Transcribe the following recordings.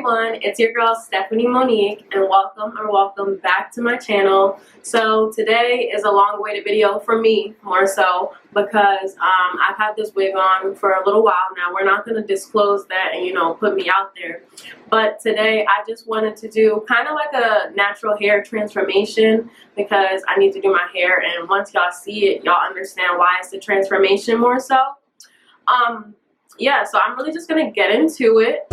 everyone, it's your girl Stephanie Monique, and welcome back to my channel. So today is a long-awaited video for me, more so because I've had this wig on for a little while now. We're not going to disclose that and, you know, put me out there, but today I just wanted to do kind of like a natural hair transformation because I need to do my hair, and once y'all see it, y'all understand why it's a transformation more so. Yeah, so I'm really just gonna get into it.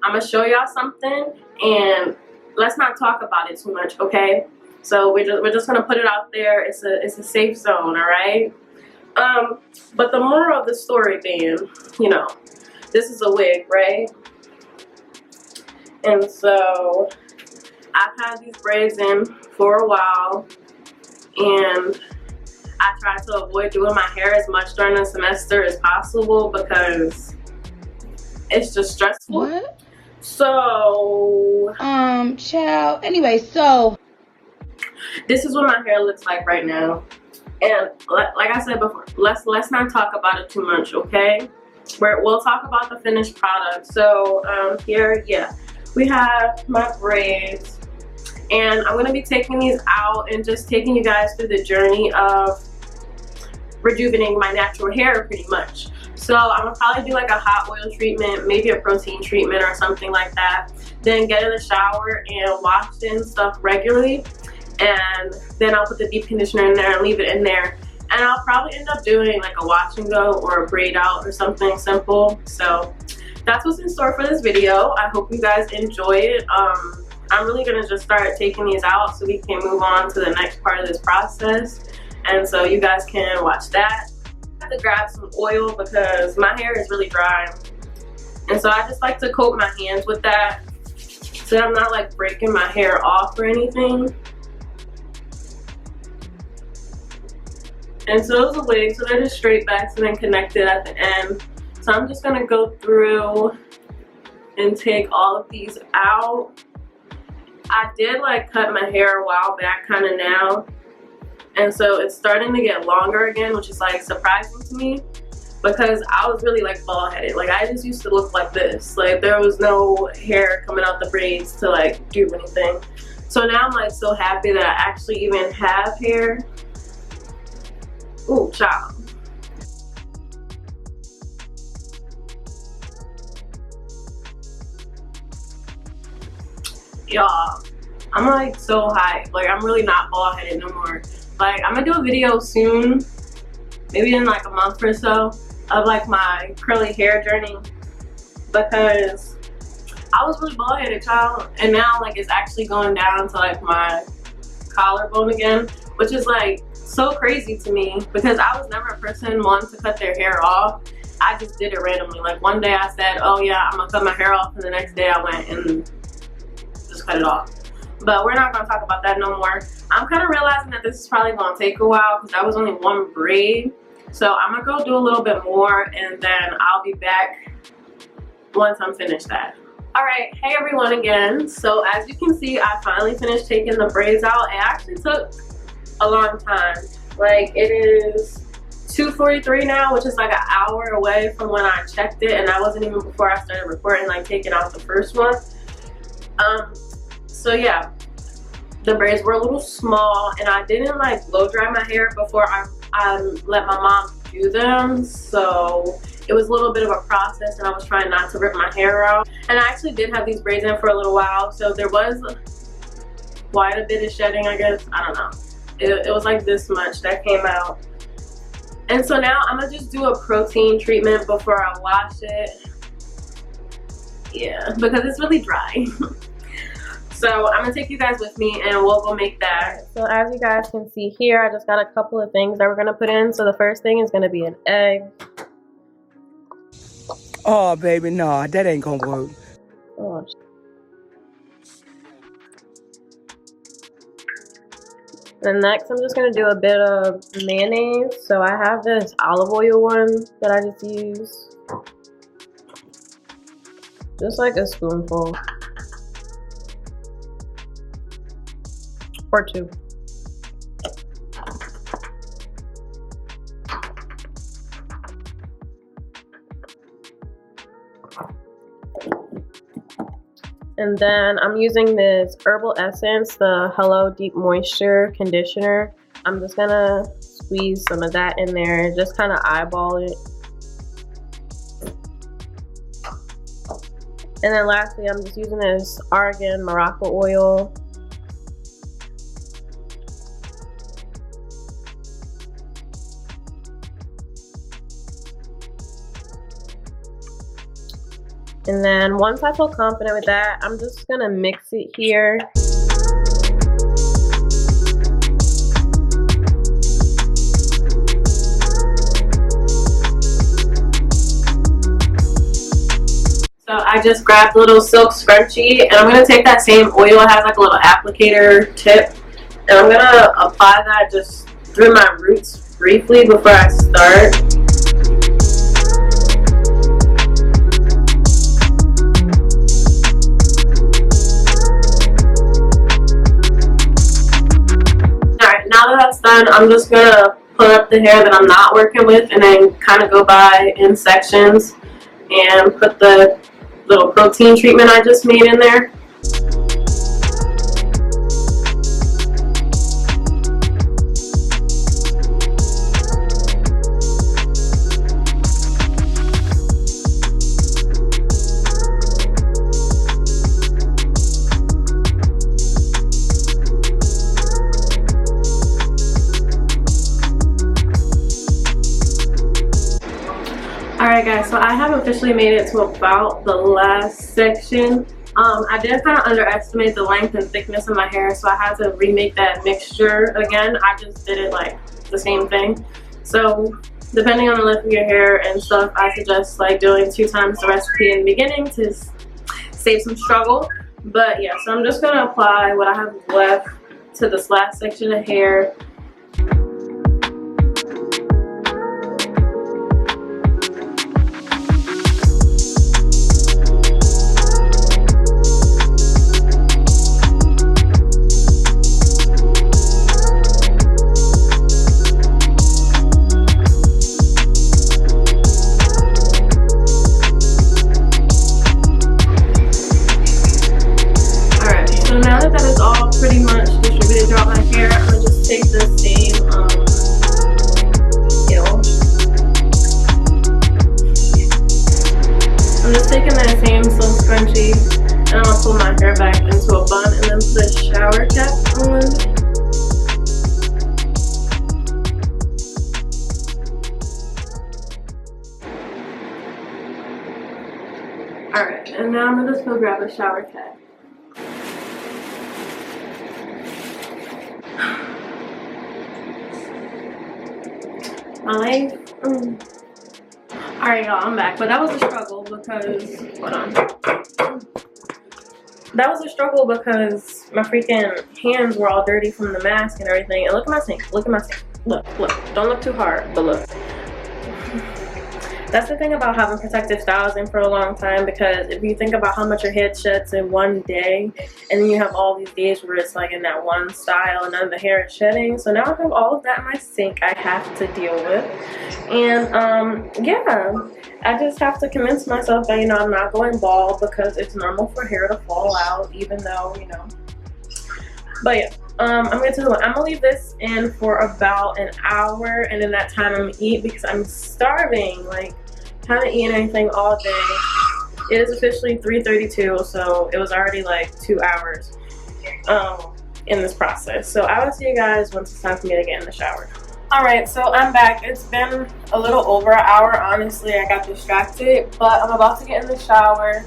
I'm gonna show y'all something, and let's not talk about it too much, okay? So we're just gonna put it out there. It's a safe zone, all right? But the moral of the story being, you know, this is a wig, right? And so I've had these braids in for a while, and I try to avoid doing my hair as much during the semester as possible because it's just stressful. What? So, child. Anyway, so this is what my hair looks like right now. And like I said before, let's not talk about it too much, okay? We'll talk about the finished product. So, here, yeah, we have my braids. And I'm going to be taking these out and just taking you guys through the journey of rejuvenating my natural hair pretty much. So I'm going to probably do like a hot oil treatment, maybe a protein treatment or something like that. Then get in the shower and wash and stuff regularly. And then I'll put the deep conditioner in there and leave it in there. And I'll probably end up doing like a wash and go or a braid out or something simple. So that's what's in store for this video. I hope you guys enjoy it. I'm really gonna just start taking these out so we can move on to the next part of this process, and so you guys can watch that. I have to grab some oil because my hair is really dry, and so I just like to coat my hands with that so I'm not like breaking my hair off or anything. And so those are wigs, so they're just straight backs and then connected at the end. So I'm just gonna go through and take all of these out. I did like cut my hair a while back kind of now, and so it's starting to get longer again, which is like surprising to me because I was really like bald headed. Like I just used to look like this, like there was no hair coming out the braids to like do anything. So now I'm like so happy that I actually even have hair. Ooh, child. Y'all, I'm like so hyped. Like I'm really not bald headed no more. Like I'm gonna do a video soon, maybe in like a month or so, of like my curly hair journey because I was really bald headed, child, and now like it's actually going down to like my collarbone again, which is like so crazy to me because I was never a person wanting to cut their hair off. I just did it randomly. Like one day I said, oh yeah, I'm gonna cut my hair off, and the next day I went and just cut it off. But we're not going to talk about that no more. I'm kind of realizing that this is probably going to take a while because that was only one braid. So I'm going to go do a little bit more, and then I'll be back once I'm finished that. Alright, hey everyone again. So as you can see, I finally finished taking the braids out. It actually took a long time. Like it is 2:43 now, which is like an hour away from when I checked it, and that wasn't even before I started recording, like taking out the first one. So yeah, the braids were a little small, and I didn't like blow dry my hair before I let my mom do them, so it was a little bit of a process, and I was trying not to rip my hair out. And I actually did have these braids in for a little while, so there was quite a bit of shedding, I guess. I don't know. It was like this much that came out. And so now I'm gonna just do a protein treatment before I wash it. Yeah, because it's really dry. So I'm gonna take you guys with me and we'll go make that. So as you guys can see here, I just got a couple of things that we're gonna put in. So the first thing is gonna be an egg. Oh baby, no, that ain't gonna work. Oh, and next I'm just gonna do a bit of mayonnaise. So I have this olive oil one that I just use. Just like a spoonful. Or two. And then I'm using this Herbal Essence, the Hello Deep Moisture Conditioner. I'm just gonna squeeze some of that in there, just kind of eyeball it. And then lastly, I'm just using this Argan Morocco oil. And then once I feel confident with that, I'm just gonna mix it here. So I just grabbed a little silk scrunchie, and I'm gonna take that same oil. It has like a little applicator tip, and I'm gonna apply that just through my roots briefly before I start. Now that that's done, I'm just gonna put up the hair that I'm not working with and then kind of go by in sections and put the little protein treatment I just made in there. Alright guys, so I have officially made it to about the last section. I did kind of underestimate the length and thickness of my hair, so I had to remake that mixture again. I just did it like the same thing. So depending on the length of your hair and stuff, I suggest like doing 2 times the recipe in the beginning to save some struggle. But yeah, so I'm just going to apply what I have left to this last section of hair. Pretty much distributed throughout my hair. I'm gonna just take the same I'm just taking that same silk scrunchie and I'm gonna pull my hair back into a bun and then put a shower cap on. Alright, and now I'm gonna just go grab a shower cap. My legs. Alright y'all, I'm back. But that was a struggle because, hold on. That was a struggle because my freaking hands were all dirty from the mask and everything. And look at my sink. Look at my sink. Look, look. Don't look too hard, but look. That's the thing about having protective styling for a long time, because if you think about how much your head sheds in one day, and then you have all these days where it's like in that one style and none of the hair is shedding. So now I have all of that in my sink I have to deal with. And yeah, I just have to convince myself that, you know, I'm not going bald, because it's normal for hair to fall out, even though, you know. But yeah, I'm gonna leave this in for about an hour, and in that time I'm gonna eat because I'm starving. Like, haven't eaten anything all day. It is officially 3:32, so it was already like 2 hours in this process. So I will see you guys once it's time for me to get in the shower. Alright, so I'm back. It's been a little over an hour, honestly. I got distracted, but I'm about to get in the shower.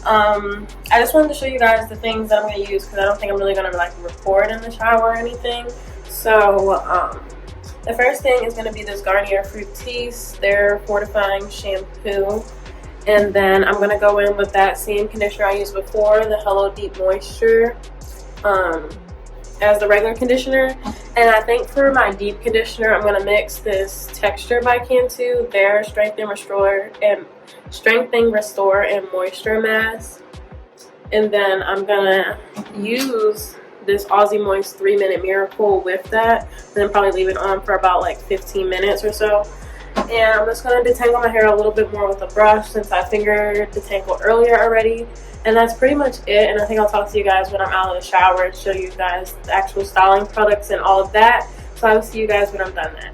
I just wanted to show you guys the things that I'm going to use, because I don't think I'm really going to like record in the shower or anything. So the first thing is going to be this Garnier Fructis, their fortifying shampoo, and then I'm going to go in with that same conditioner I used before, the Hello Deep Moisture, as the regular conditioner. And I think for my deep conditioner, I'm going to mix this Texture by Cantu, their Strengthen, Restore, and Moisture Mask. And then I'm going to use this Aussie Moist 3-Minute Miracle with that, and then probably leave it on for about like 15 minutes or so. And I'm just going to detangle my hair a little bit more with a brush since I finger detangled earlier already. And that's pretty much it. And I think I'll talk to you guys when I'm out of the shower and show you guys the actual styling products and all of that. So I will see you guys when I'm done that.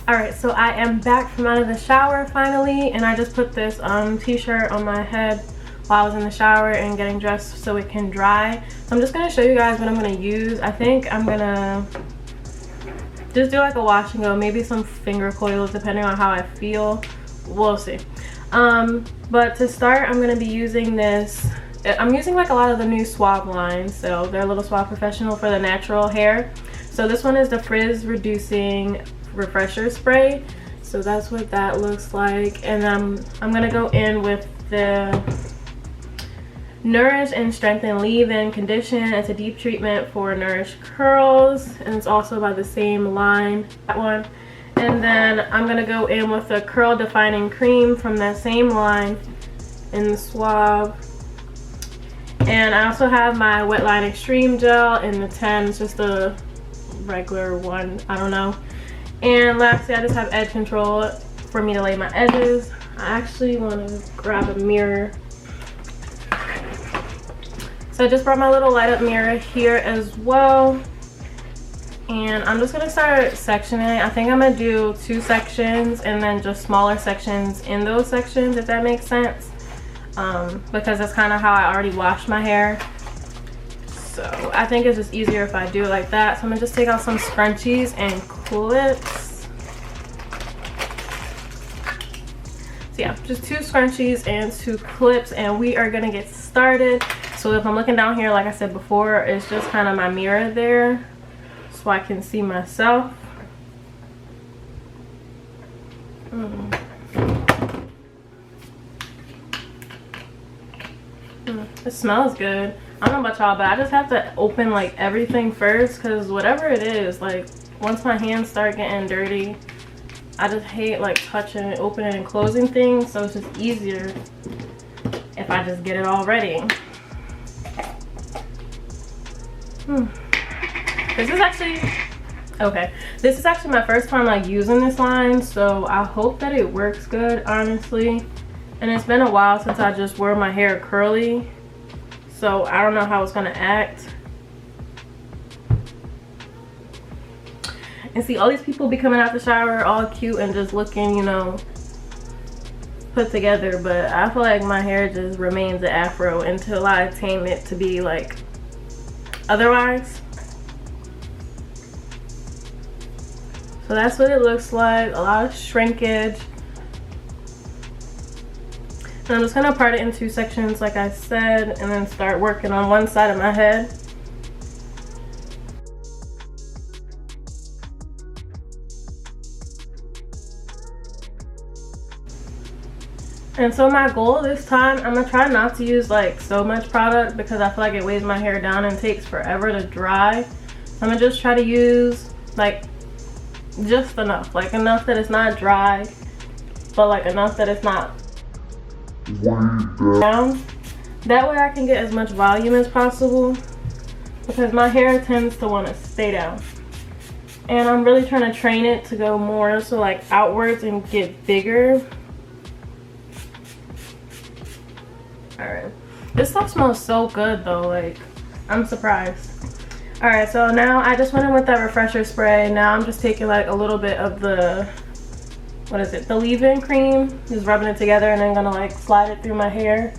Alright, so I am back from out of the shower finally, and I just put this t-shirt on my head while I was in the shower and getting dressed so it can dry. So I'm just going to show you guys what I'm going to use. I think I'm going to just do like a wash and go, maybe some finger coils depending on how I feel. We'll see. But to start, I'm going to be using this. I'm using like a lot of the new Suave lines, so they're a little Suave Professional for the natural hair. So this one is the frizz reducing refresher spray. So that's what that looks like. And I'm gonna go in with the Nourish and Strengthen Leave-In Condition. It's a deep treatment for Nourish curls, and it's also by the same line, that one. And then I'm gonna go in with the Curl Defining Cream from that same line in the Suave. And I also have my Wetline Extreme Gel in the 10. It's just a regular one, I don't know. And lastly, I just have edge control for me to lay my edges. I actually want to grab a mirror. So I just brought my little light up mirror here as well. And I'm just going to start sectioning. I think I'm going to do 2 sections and then just smaller sections in those sections, if that makes sense. Because that's kind of how I already washed my hair. So I think it's just easier if I do it like that. So I'm gonna just take out some scrunchies and clips. So yeah, just 2 scrunchies and 2 clips, and we are gonna get started. So if I'm looking down here, like I said before, it's just kind of my mirror there so I can see myself. It smells good. I don't know about y'all, but I just have to open like everything first, because whatever it is, like once my hands start getting dirty, I just hate like touching and opening and closing things. So it's just easier if I just get it all ready. This is actually this is actually my first time like using this line, so I hope that it works good, honestly. And it's been a while since I just wore my hair curly, so I don't know how it's gonna act. And see, all these people be coming out the shower all cute and just looking, you know, put together, but I feel like my hair just remains an afro until I tame it to be like otherwise. So that's what it looks like, a lot of shrinkage. And I'm just gonna part it in 2 sections like I said, and then start working on one side of my head. And so my goal this time, I'm gonna try not to use like so much product because I feel like it weighs my hair down and takes forever to dry. So I'm gonna just try to use like just enough, like enough that it's not dry, but like enough that it's not down. That way I can get as much volume as possible, because my hair tends to want to stay down. And I'm really trying to train it to go more so like outwards and get bigger. Alright. This stuff smells so good though, like I'm surprised. Alright, so now I just went in with that refresher spray. Now I'm just taking like a little bit of the, what is it, the leave-in cream, just rubbing it together, and then gonna like slide it through my hair.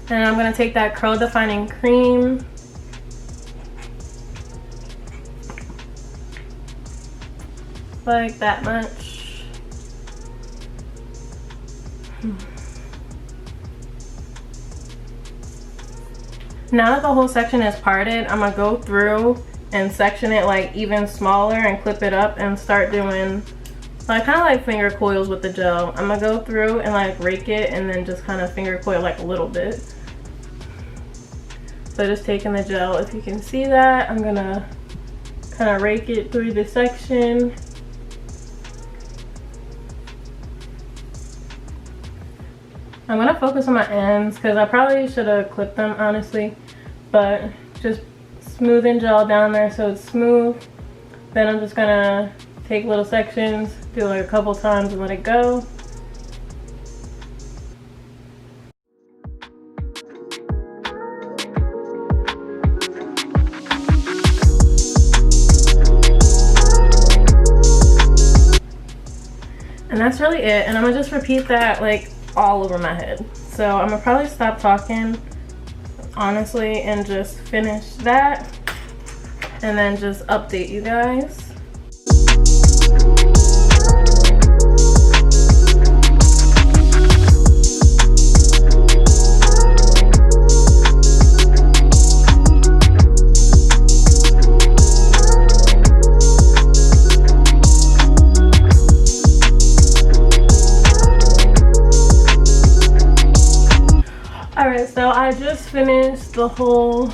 And I'm gonna take that curl defining cream, like that much. Now that the whole section is parted, I'm gonna go through and section it like even smaller and clip it up and start doing like kind of like finger coils with the gel. I'm gonna go through and like rake it and then just kind of finger coil like a little bit. So just taking the gel, if you can see that, I'm gonna kind of rake it through the section. I'm gonna focus on my ends because I probably should have clipped them honestly, but just smoothing gel down there so it's smooth. Then I'm just gonna take little sections, do it like a couple times and let it go. And that's really it. And I'm gonna just repeat that like all over my head. So I'm gonna probably stop talking, honestly, and just finish that and then just update you guys. Alright, so I just finished the whole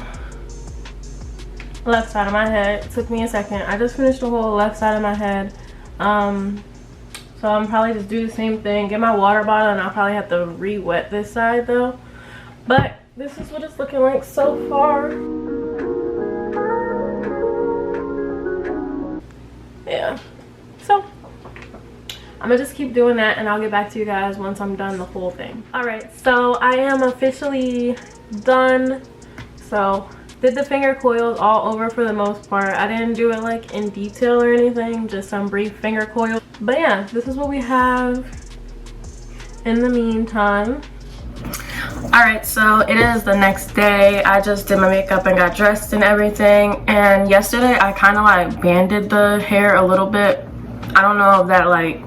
left side of my head. It took me a second. I just finished the whole left side of my head. So I'm probably just do the same thing, get my water bottle, and I'll probably have to re-wet this side though. But this is what it's looking like so far. Yeah. So I'm gonna just keep doing that and I'll get back to you guys once I'm done the whole thing. Alright, so I am officially done. So did the finger coils all over for the most part. I didn't do it like in detail or anything, just some brief finger coils. But yeah, this is what we have in the meantime. Alright, so it is the next day. I just did my makeup and got dressed and everything. And yesterday I kind of like banded the hair a little bit. I don't know if that like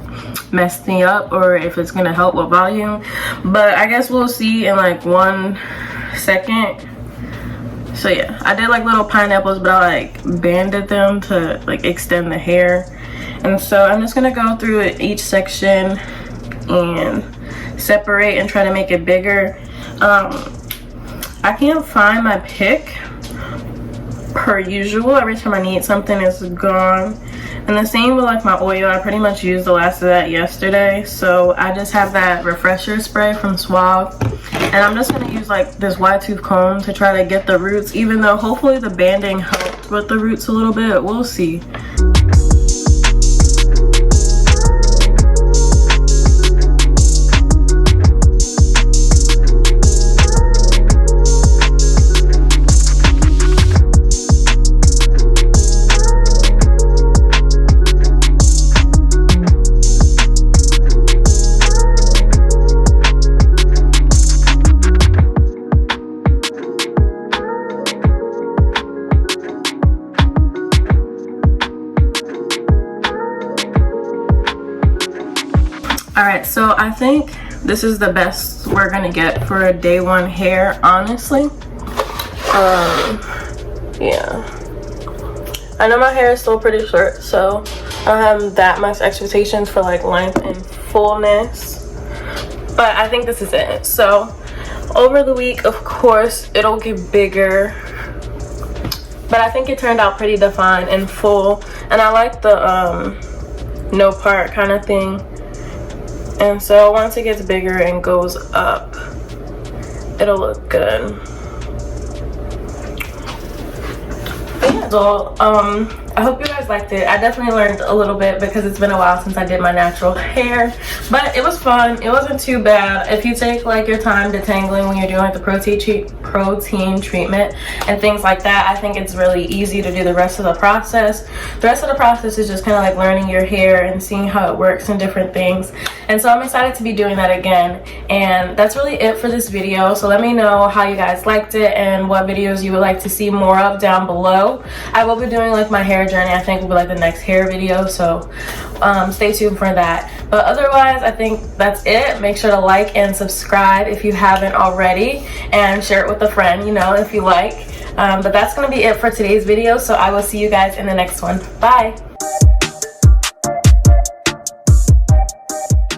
messed me up or if it's gonna help with volume, but I guess we'll see in like 1 second. So yeah, I did like little pineapples, but I like banded them to like extend the hair. And so I'm just gonna go through each section and separate and try to make it bigger. I can't find my pick per usual. Every time I need something, it's gone. And the same with like my oil. I pretty much used the last of that yesterday, so I just have that refresher spray from Suave, and I'm just gonna use like this wide tooth comb to try to get the roots, even though hopefully the banding helped with the roots a little bit. We'll see. Alright, so I think this is the best we're gonna get for a day one hair, honestly. Yeah. I know my hair is still pretty short, so I don't have that much expectations for like length and fullness. But I think this is it. So over the week, of course, it'll get bigger. But I think it turned out pretty defined and full. And I like the no part kind of thing. And so once it gets bigger and goes up, it'll look good. But yeah, so I hope you guys liked it. I definitely learned a little bit because it's been a while since I did my natural hair, but it was fun. It wasn't too bad. If you take like your time detangling when you're doing like the protein treatment and things like that, I think it's really easy to do the rest of the process. The rest of the process is just kind of like learning your hair and seeing how it works and different things. And so I'm excited to be doing that again. And that's really it for this video. So let me know how you guys liked it and what videos you would like to see more of down below. I will be doing like my hair journey. I think will be like the next hair video, so stay tuned for that. But otherwise, I think that's it. Make sure to like and subscribe if you haven't already, and share it with a friend, you know, if you like. But that's gonna be it for today's video, so I will see you guys in the next one. Bye.